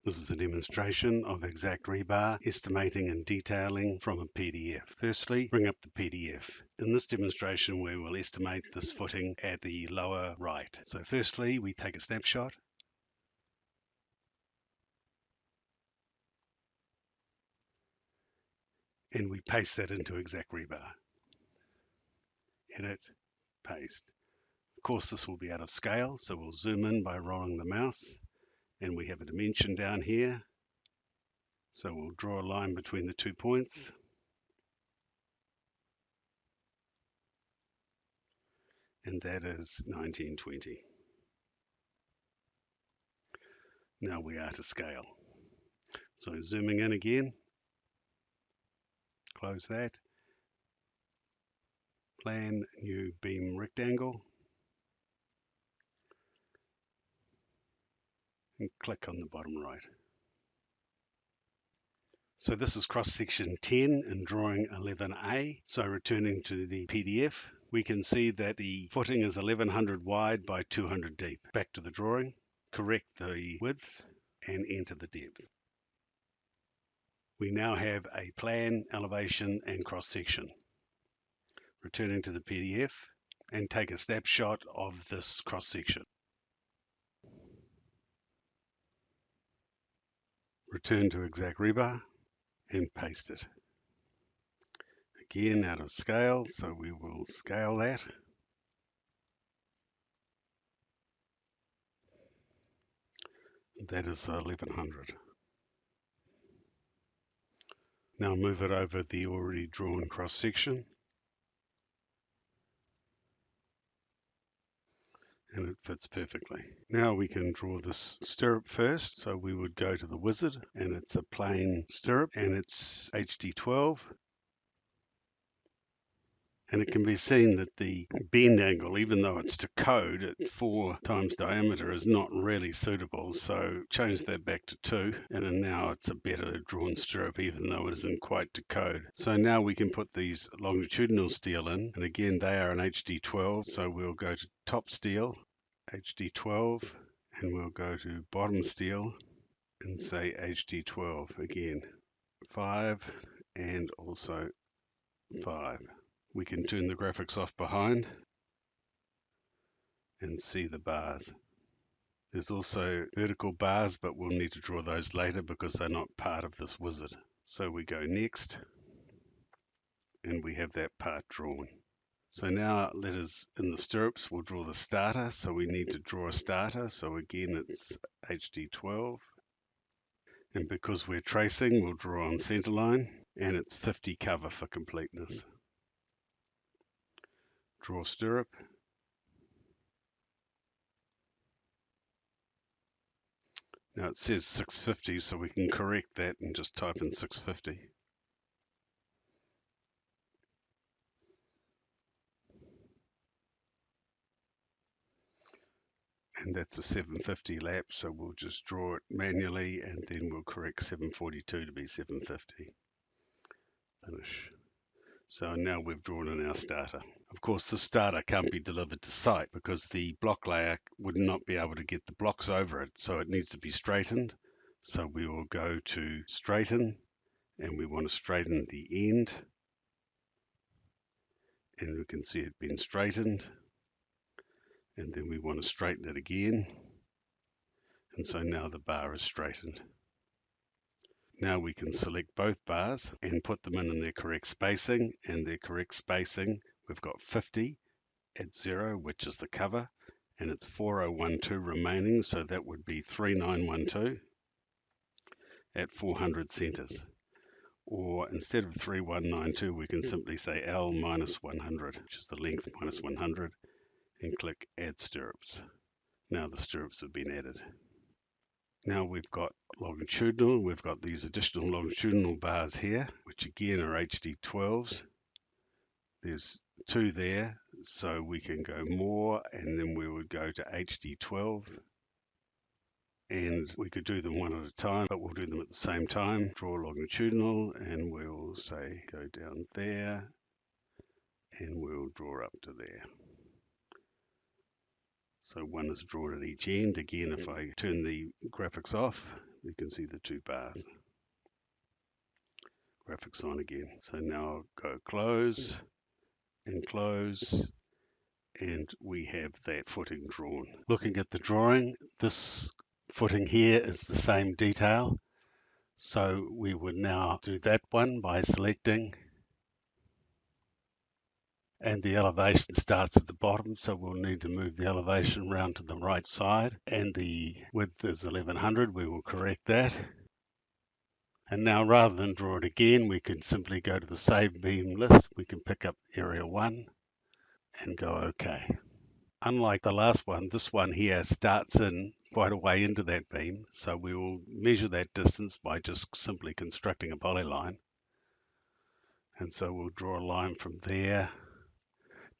This is a demonstration of exact rebar estimating and detailing from a PDF. Firstly, bring up the PDF. In this demonstration, we will estimate this footing at the lower right. So firstly, we take a snapshot. And we paste that into exact rebar. Edit, paste. Of course, this will be out of scale, so we'll zoom in by rolling the mouse. And we have a dimension down here. So we'll draw a line between the 2 points. And that is 1920. Now we are to scale. So zooming in again, close that, plan new beam rectangle, and click on the bottom right. So this is cross section 10 in drawing 11A. So returning to the PDF, we can see that the footing is 1100 wide by 200 deep. Back to the drawing, correct the width and enter the depth. We now have a plan, elevation and cross section. Returning to the PDF and take a snapshot of this cross section. Return to exact rebar and paste it. Again out of scale, so we will scale that. That is 1100. Now move it over the already drawn cross section. And it fits perfectly. Now we can draw this stirrup first. So we would go to the wizard and it's a plain stirrup and it's HD 12. And it can be seen that the bend angle, even though it's to code at 4 times diameter, is not really suitable. So change that back to 2, and then now it's a better drawn stirrup, even though it isn't quite to code. So now we can put these longitudinal steel in, and again they are an HD 12. So we'll go to top steel, HD 12, and we'll go to bottom steel and say HD 12 again, 5 and also 5. We can turn the graphics off behind and see the bars. There's also vertical bars, but we'll need to draw those later because they're not part of this wizard. So we go next, and we have that part drawn. So now let us, in the stirrups, we'll draw the starter. So we need to draw a starter. So again, it's HD 12. And because we're tracing, we'll draw on center line, and it's 50 cover for completeness. Draw stirrup. Now it says 650, so we can correct that and just type in 650. And that's a 750 lap, so we'll just draw it manually and then we'll correct 742 to be 750. Finish. So now we've drawn in our starter. Of course, the starter can't be delivered to site because the block layer would not be able to get the blocks over it, so it needs to be straightened. So we will go to straighten, and we want to straighten the end. And we can see it being straightened. And then we want to straighten it again. And so now the bar is straightened. Now we can select both bars and put them in their correct spacing, and their correct spacing, we've got 50 at 0, which is the cover, and it's 4012 remaining, so that would be 3912 at 400 centers. Or instead of 3192, we can simply say L minus 100, which is the length minus 100, and click Add Stirrups. Now the stirrups have been added. Now we've got longitudinal, we've got these additional longitudinal bars here, which again are HD 12s. There's 2 there, so we can go more, and then we would go to HD 12. And we could do them one at a time, but we'll do them at the same time. Draw longitudinal, and we'll say go down there, and we'll draw up to there. So one is drawn at each end. Again, if I turn the graphics off, You can see the two bars. Graphics on again. So now I'll go close and close, and we have that footing drawn. Looking at the drawing, this footing here is the same detail. So we would now do that one by selecting, and the elevation starts at the bottom, so we'll need to move the elevation round to the right side, and the width is 1100. We will correct that. And now rather than draw it again, we can simply go to the Save Beam list. We can pick up Area 1 and go OK. Unlike the last one, this one here starts in quite a way into that beam, so we will measure that distance by just simply constructing a polyline. And so we'll draw a line from there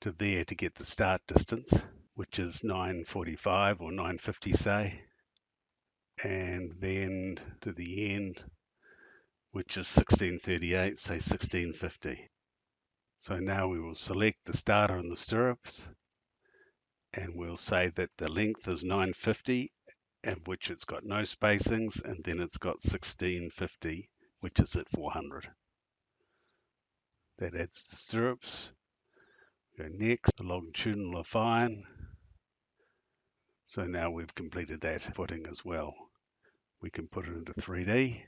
to there to get the start distance, which is 945 or 950 say, and then to the end, which is 1638, say 1650. So now we will select the starter and the stirrups, and we'll say that the length is 950, at which it's got no spacings, and then it's got 1650, which is at 400. That adds the stirrups. Go next, the longitudinal are fine. So now we've completed that footing as well. We can put it into 3D,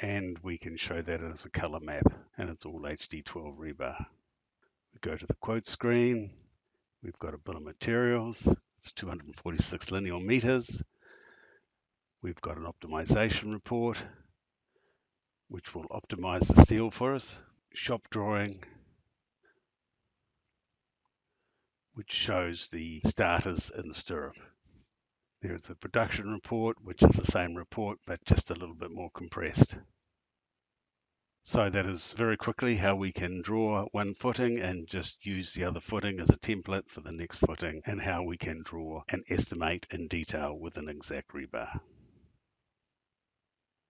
and we can show that as a color map, and it's all HD12 rebar. We go to the quote screen. We've got a bill of materials. It's 246 linear meters. We've got an optimization report, which will optimize the steel for us. Shop drawing, which shows the starters and the stirrup. There's a production report, which is the same report, but just a little bit more compressed. So that is very quickly how we can draw one footing and just use the other footing as a template for the next footing, and how we can draw and estimate in detail with an exact rebar.